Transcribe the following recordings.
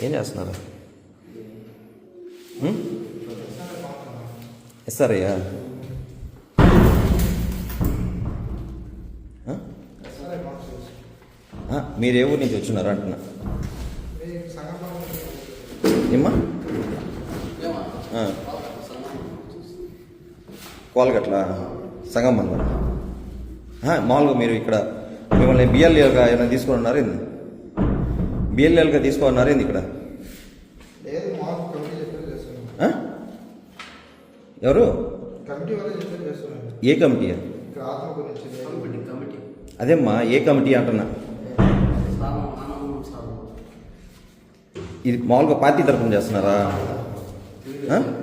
ఏం చేస్తున్నారు? ఎస్ఆర్ఐయా? మీరు ఏ ఊరి నుంచి వచ్చినారు అంటున్నా? ఏమ్మా? కోలగట్ల సగం మంది మామూలుగా మీరు ఇక్కడ మిమ్మల్ని బిఎల్ఏలుగా ఏమైనా తీసుకొని ఉన్నారు ఏంది? బిఎల్ఏలుగా తీసుకొని ఉన్నారు ఏంది ఇక్కడ? ఎవరు? ఏ కమిటీ? అదేమ్మా ఏ కమిటీ అంటున్నా? ఇది మామూలుగా పార్టీ తరఫున చేస్తున్నారా?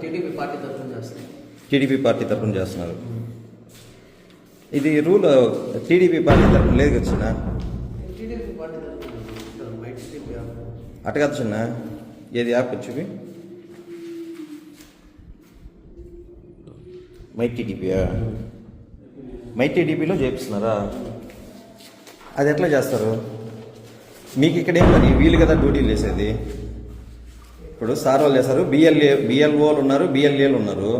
టీడీపీ పార్టీ తరఫున చేస్తున్నారు. ఇది రూల్ టీడీపీ పార్టీ తరఫున లేదు కదా చిన్న? అట్ట కదా చిన్న? ఏది యాప్ వచ్చి మై టీడీపీయా? మై టీడీపీలో చేపిస్తున్నారా? అది ఎట్లా చేస్తారు? మీకు ఇక్కడ ఏం పని? వీళ్ళు కదా డ్యూటీలు చేసేది. ఇప్పుడు సార్ వాళ్ళు చేస్తారు, బిఎల్ఓలు ఉన్నారు, బిఎల్ఏలు ఉన్నారు,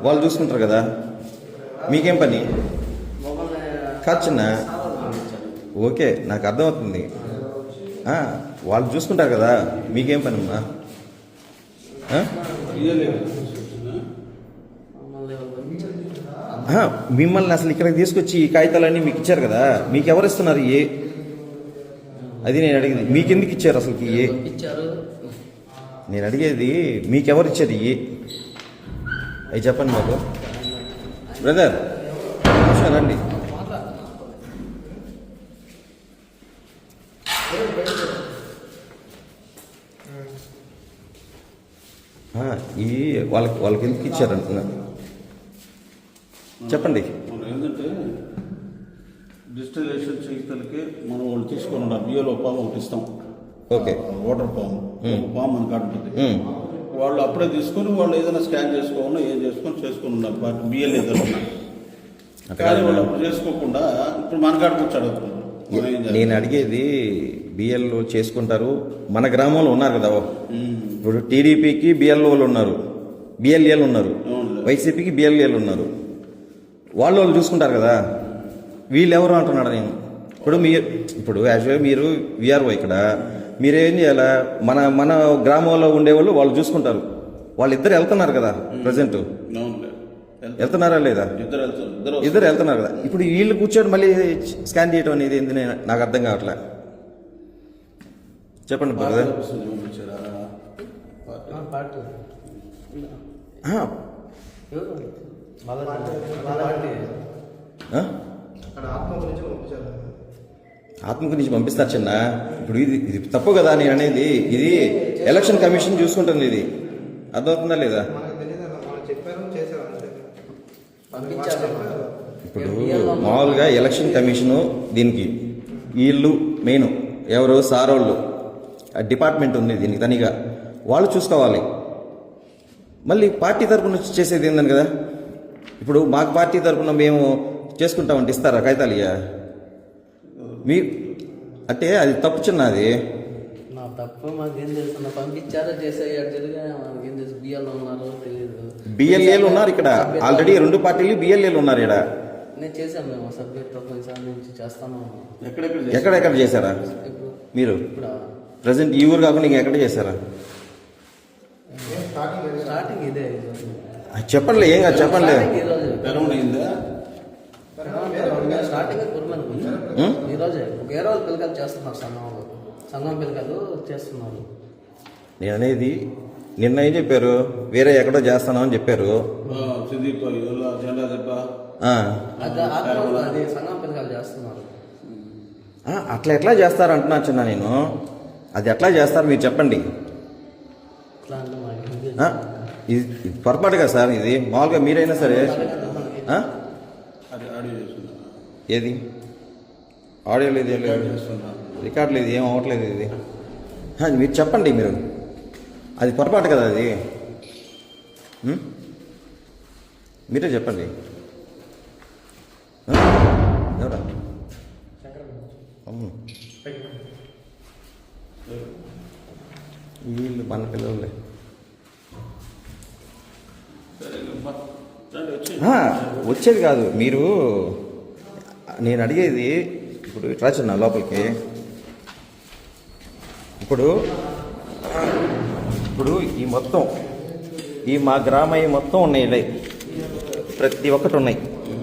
వాళ్ళు చూసుకుంటారు కదా. మీకేం పని? కాదు చిన్న, ఓకే నాకు అర్థమవుతుంది, వాళ్ళు చూసుకుంటారు కదా, మీకేం పని అమ్మా? మిమ్మల్ని అసలు ఇక్కడికి తీసుకొచ్చి ఈ కాగితాలన్నీ మీకు ఇచ్చారు కదా, మీకు ఎవరు ఇస్తున్నారు? అది నేను అడిగేది, మీకెందుకు ఇచ్చారు అసలు? నేను అడిగేది మీకెవరు ఇచ్చారు? అవి చెప్పండి మాకు. బ్రదర్ రండి. వాళ్ళకి ఎందుకు ఇచ్చారంటున్నా చెప్పండి. ఏంటంటే డిజిటల్ ఎలక్షన్ చేయితలకి మనం వాళ్ళు తీసుకొని ఉండాలి. బియ్యలో ఫామ్ ఒకటి ఇస్తాం. ఓకే. ఓటర్ ఫామ్ ఫామ్ మన కాడ ఉంటుంది. వాళ్ళు అప్పుడే తీసుకొని వాళ్ళు ఏదైనా స్కాన్ చేసుకోకుండా ఏం చేసుకొని ఉండాలి. పార్టీ బియ్యలు ఏదైనా కానీ వాళ్ళు అప్పుడు చేసుకోకుండా ఇప్పుడు మన కాడికి వచ్చి అడుగుతున్నారు. నేను అడిగేది బిఎల్ఓ చేసుకుంటారు, మన గ్రామంలో ఉన్నారు కదా. ఇప్పుడు టీడీపీకి బిఎల్ఓలు ఉన్నారు, బిఎల్ఏలు ఉన్నారు, వైసీపీకి బిఎల్ఏలు ఉన్నారు, వాళ్ళు చూసుకుంటారు కదా. వీళ్ళు ఎవరు అంటున్నాడు నేను. ఇప్పుడు యాక్చువల్గా మీరు విఆర్ఓ ఇక్కడ, మీరేం చేయాలా? మన గ్రామంలో ఉండేవాళ్ళు వాళ్ళు చూసుకుంటారు. వాళ్ళిద్దరు వెళ్తున్నారు కదా ప్రజెంట్, వెళ్తున్నారా లేదా? ఇద్దరు వెళ్తున్నారు కదా. ఇప్పుడు వీళ్ళు కూర్చొని మళ్ళీ స్కాన్ చేయడం అనేది ఏంది నాకు అర్థం కావట్లే. చెప్పండి బ్రదర్. ఆత్మకు నుంచి పంపిస్తారు చిన్న. ఇప్పుడు ఇది తప్పు కదా నేను అనేది. ఇది ఎలక్షన్ కమిషన్ చూసుకుంటుంది. ఇది అర్థమవుతుందా లేదా? ఇప్పుడు మామూలుగా ఎలక్షన్ కమిషను దీనికి వీళ్ళు మెయిన్ ఎవరు? సారోళ్ళు డిపార్ట్మెంట్ ఉంది దీనికి తనిగా, వాళ్ళు చూసుకోవాలి. మళ్ళీ పార్టీ తరఫున చేసేది ఏందని కదా. ఇప్పుడు మాకు పార్టీ తరఫున మేము చేసుకుంటామంటే ఇస్తారా కాగితాలు? మీ అంటే అది తప్పు చిన్న. అది తప్పు మాకేం తెలుసు. పంపించారో బిఎల్ఏలు ఉన్నారు ఇక్కడ ఆల్రెడీ. 2 పార్టీలు బిఎల్ఏలు ఉన్నారు ఇక్కడ. నేను చేశాను, మేము సబ్జెక్ట్ నుంచి చేస్తాను. ఎక్కడెక్కడ చేశారా మీరు? ప్రజెంట్ ఈ ఊరు కాకుండా ఇంకా ఎక్కడ చేశారా? స్టార్టింగ్ ఇదే. చెప్పండి, ఏం కాదు చెప్పండి. స్టార్టింగ్ ఈరోజే వేరే వాళ్ళు పిల్లకాయలు చేస్తున్నారు, సంఘం పిల్లకాయలు చేస్తున్నారు. నేను అనేది నిన్న ఏం చెప్పారు? వేరే ఎక్కడో చేస్తాను అని చెప్పారు. సంఘం పిల్లకాయలు చేస్తున్నారు. అట్లా ఎట్లా చేస్తారు అంటున్నా చిన్న నేను. అది ఎట్లా చేస్తారు మీరు చెప్పండి. ఇది పొరపాటు కదా సార్. ఇది మామూలుగా మీరైనా సరే ఏది ఆడియో లేదు, ఏం లేదు, రికార్డ్ లేదు, ఏం అవ్వట్లేదు. ఇది మీరు చెప్పండి. మీరు అది పొరపాటు కదా అది. మీరే చెప్పండి. ఎవరా? అవును. వీళ్ళు మన పిల్లలే. సరే అబ్బా. రండి, వచ్చి వచ్చేది కాదు మీరు, నేను అడిగేది ఇప్పుడు ఇట్లా చిన్న లోపలికి. ఇప్పుడు ఇప్పుడు ఈ మొత్తం ఈ మా గ్రామం మొత్తం ఉన్నాయి ఇలా, ప్రతి ఒక్కటి ఉన్నాయి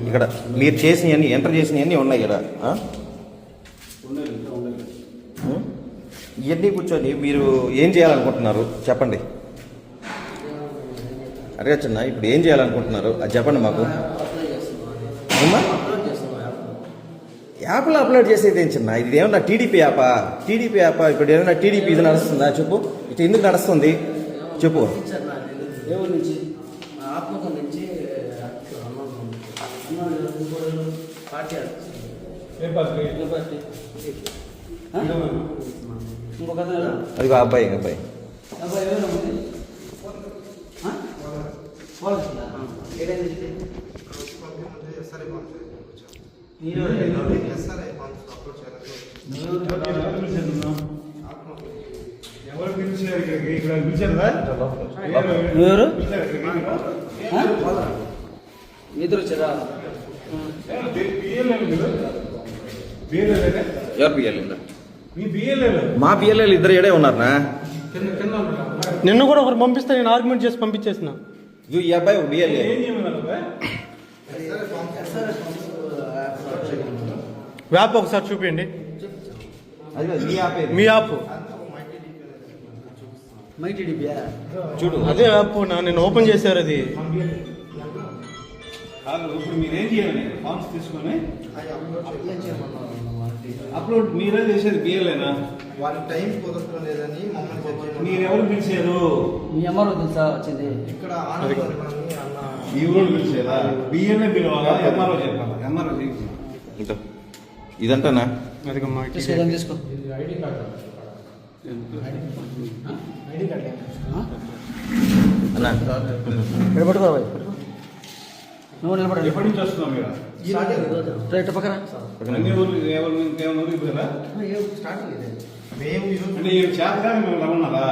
ఇక్కడ. మీరు చేసినవన్నీ ఎంటర్ చేసినవన్నీ ఉన్నాయి ఇక్కడ. ఉన్నాయి, ఇంకా ఉన్నాయి. ఇవన్నీ కూర్చొని మీరు ఏం చేయాలనుకుంటున్నారు చెప్పండి. అడగచ్చన్నా, ఇప్పుడు ఏం చేయాలనుకుంటున్నారు అది చెప్పండి మాకు. అప్లై చేస్తున్నాం. అమ్మా అప్లోడ్ చేస్తున్నాం యాప్. యాప్లో అప్లోడ్ చేసేది ఏం చిన్న, ఇది ఏమన్నా టీడీపీ యాపా? టీడీపీ యాపా? ఇప్పుడు ఏమన్నా టీడీపీ ఇది నడుస్తుందా చెప్పు. ఇటు ఎందుకు నడుస్తుంది చెప్పు. ఇచ్చారు నాకు తెలియదు. ఏ ఊరు నుంచి? మా ఆత్మకం నుంచి పార్టీ ఇంకొక అదిగో అబ్బాయి అబ్బాయి అబ్బాయి ఎవరు ఉంది? ఎవరు నిద్ర వచ్చారా? ఎవరు బిఎల్ఏ? మా బిఎల్ఏలు ఇద్దరు ఏడే ఉన్నారనా? నిన్ను కూడా ఒకరు పంపిస్తే నేను ఆర్గ్యుమెంట్ చేసి పంపించేసిన. ఇదిగో ఈ అబ్బాయి ఒక బిఎల్ఏ. యాప్ ఒకసారి చూపించండి, అదిగో ఈ యాప్ ఏది? మీ యాప్. మైటీడీపీయా? చూడు అదే యాప్ నేను ఓపెన్ చేశారు అది. ఇప్పుడు మీరేం చేయాలి? ఫామ్స్ తీసుకొని అప్లై చేయమన్నారు. అప్లోడ్ మీరే చేసేది బియ్యలేనా? వాళ్ళ టైం కుదరటం లేదని మమ్మల్ని చెప్పారు. మీరెవరు పిలిచారు? మీ అమ్మారు తెలుసా వచ్చింది? ఇక్కడ ఆనందం అన్న ఈ ఊరు పిలిచేదా? బియ్యమే పిలవాలా? ఎంఆర్ఓ చెప్పాలా? ఎంఆర్ఓ చెప్పాలి. ఇదో. ఇదంటానా? అది మా తీసుకో తీసుకో. అన్నా నిలబడుకో బాయ్. నువ్వు నిలబడి ఎప్పటి నుంచి వస్తున్నాం మీరు? రైట్ పక్కన అన్ని ఊర్లు ఎవరు ఇంకేమైనా ఊరికి పోయారా? మేము ఈరోజు అంటే ఈ చేతగా మేము రమ్మన్నారా?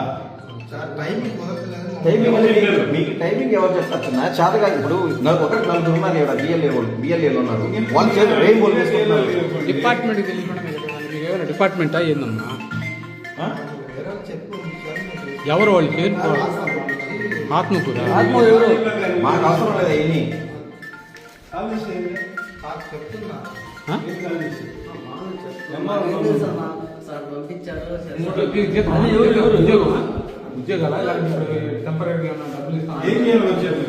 టైం కుదరట్లేదని టైమింగ్ మీకు టైమింగ్ ఎవరు చెప్తారు చిన్న? చేతగా ఇప్పుడు ఒకటి నలుగురు ఉన్నారు ఇక్కడ బిఎల్ఏలు ఉన్నారు. వాళ్ళు చేతి రెయిన్ బోల్ వేసుకుంటున్నారు. డిపార్ట్మెంట్కి తెలియకుండా మీరు ఏమైనా డిపార్ట్మెంటా ఏందమ్మా? చెప్పు ఎవరు వాళ్ళ పేరు? ఆత్మకూరా? ఆత్మ ఎవరు? మాకు అవసరం లేదా ఇన్ని? చెప్తున్నా ఆ? సార్ పంపించారు. ఉద్యోగాలా? లేకపోతే టెంపరీగా ఏమన్నా డబ్బులు ఇస్తామా? ఏం చేయాలి వచ్చేది?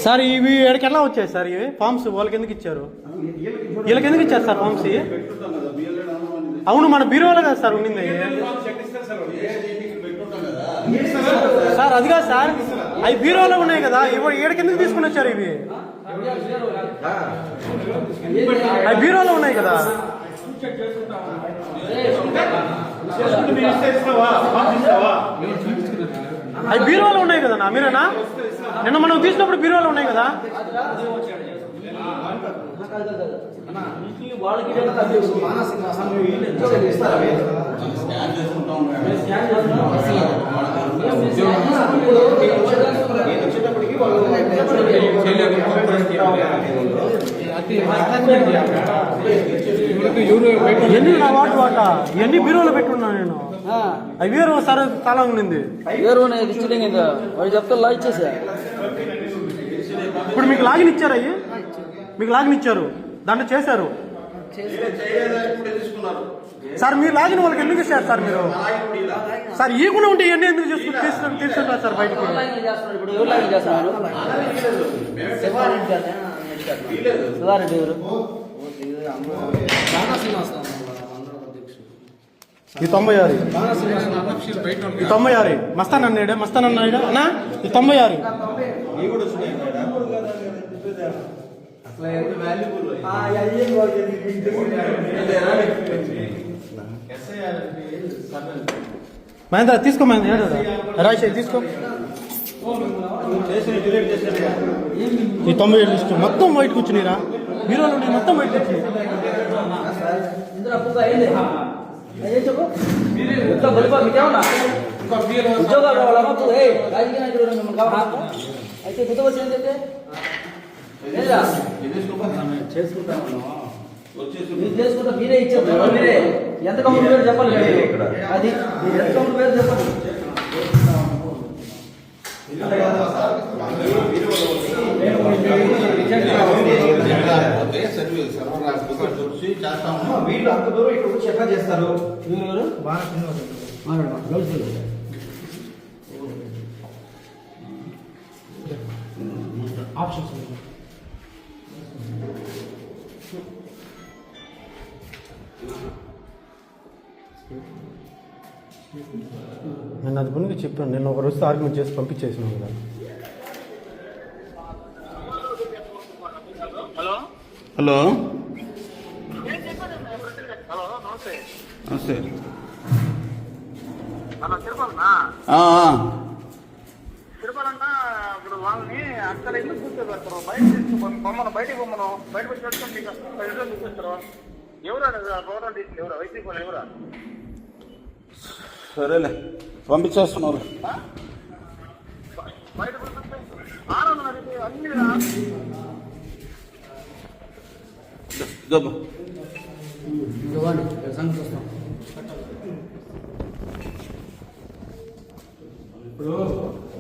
సార్ ఇవి ఎక్కడికి ఎలా వచ్చాయి సార్? ఇవి ఫామ్స్ వాళ్ళకి ఎందుకు ఇచ్చారు? వీళ్ళకి ఎందుకు ఇచ్చారు సార్ ఫామ్స్? పెట్టుకుంటాం కదా బియ్యలేడు అనుమానం. అవును మన బీరోలో కదా సార్ ఉండింది. సార్ అది కాదు సార్, అవి బీరోలో ఉన్నాయి కదా, ఇవి ఏడకి ఎందుకు తీసుకుని వచ్చారు? ఇవి అవి బీరోలో ఉన్నాయి కదా. అవి బీరోలో ఉన్నాయి కదా నా మీరేనా? నిన్న మనం తీసినప్పుడు బీరోలో ఉన్నాయి కదా. వాళ్ళకి స్కాన్ చేసుకుంటాం ఎన్ని నా వాటి వాట ఇవన్నీ బీరోలో పెట్టుకున్నాను నేను. అవి వేరు సార్ చాలా ఉండింది. వేరు ఇచ్చడం కదా వాడు చెప్తా లా ఇచ్చేసా. ఇప్పుడు మీకు లాగిన్ ఇచ్చారు, అయ్యి మీకు లాగిన్ ఇచ్చారు, దాంట్లో చేశారు సార్. మీరు లాగిన్ వాళ్ళకి ఎందుకు ఇచ్చారు సార్? మీరు సార్ ఈకుండా ఉంటే ఇవన్నీ ఎందుకు తీసుకుంటారు సార్ బయటకు? ఇప్పుడు ఎవరు లాగిన్ చేస్తున్నారు? శివారెడ్డి ఎవరు? ఈ 96 ఈ 96 మస్తానన్నాడు మస్తానన్నాడు అన్నా ఈ 96 మహేంద్ర తీసుకో, మహేంద్ర రాజశేఖర్ తీసుకో. ఈ 97 లిస్టు మొత్తం బయటకు వచ్చినాయిరా, బీరోలో ఉండి మొత్తం బయటకు వచ్చినాయి. ఇందులో అప్పుగా ఏంది? చెప్పు బలిపా మీకేమన్నా ఉద్యోగాలు రావాలా మాకు? రాజకీయ నాయకుడు మిమ్మల్ని కావాలా? అయితే గుర్తుకొచ్చి ఏంటంటే లేదా చేసుకుంటాను వచ్చేసి మీరు చేసుకుంటా మీరే ఇచ్చారు మీరే ఎంత కౌంటర్ పేరు చెప్పాలి మీరు. అది మీరు ఎంత కౌంటర్ పేరు చెప్పండి. వచ్చి చేస్తాము. వీళ్ళు అంత దూరం ఇక్కడ వచ్చి ఎట్లా చేస్తారు? మీరు బాగా కింద పడుతుంది. ఆప్షన్స్ ఉన్నాయి. నేను అది ముందుగా చెప్పాను. నేను ఒక రోజు ఆర్గ్యుమెంట్ చేసి పంపించేసినాను కదా. హలో నమస్తే. తిరుపతి ఇప్పుడు వాళ్ళని అక్కడ ఎందుకు కూర్చోబెడతారు? బయటికి బొమ్మను బయట పెట్టి పెట్టుకొని చూపిస్తారు. ఎవరు ప్రోగ్రామ్ తీసింది? ఎవరు వైసీపీ వాళ్ళు ఎవరా? సరేలే పంపించేస్తున్నారు. బయట ఆనందం అడిగి అన్ని గబ్బా ఇవ్వండి సంగతి చూస్తాం.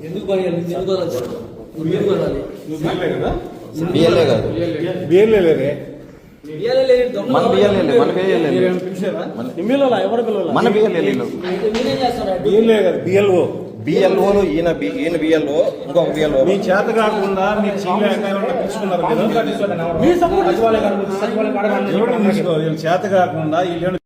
ఎందుకు పోయాలి? ఎందుకు వెళ్ళాలి? ఎందుకు వెళ్ళాలి? బిఎల్ఏ కాదు బిఎల్ఏ లేదే. మన బిఎల్ఏ మన బిఎల్ఏ ఎమ్మెల్యేలా ఎవరు పిల్లలు? మన బిఎల్ఏలు అయితే మీరేం చేస్తారు? బిఎల్ఏ కాదు బిఎల్ఓ. బిఎల్ఓలు ఈయన బిఎల్ఓ ఇంకొక బిఎల్ఓ. మీ చేత కాకుండా మీకు తీసుకున్నారు. మీ సపోర్ట్ చేత కాకుండా వీళ్ళు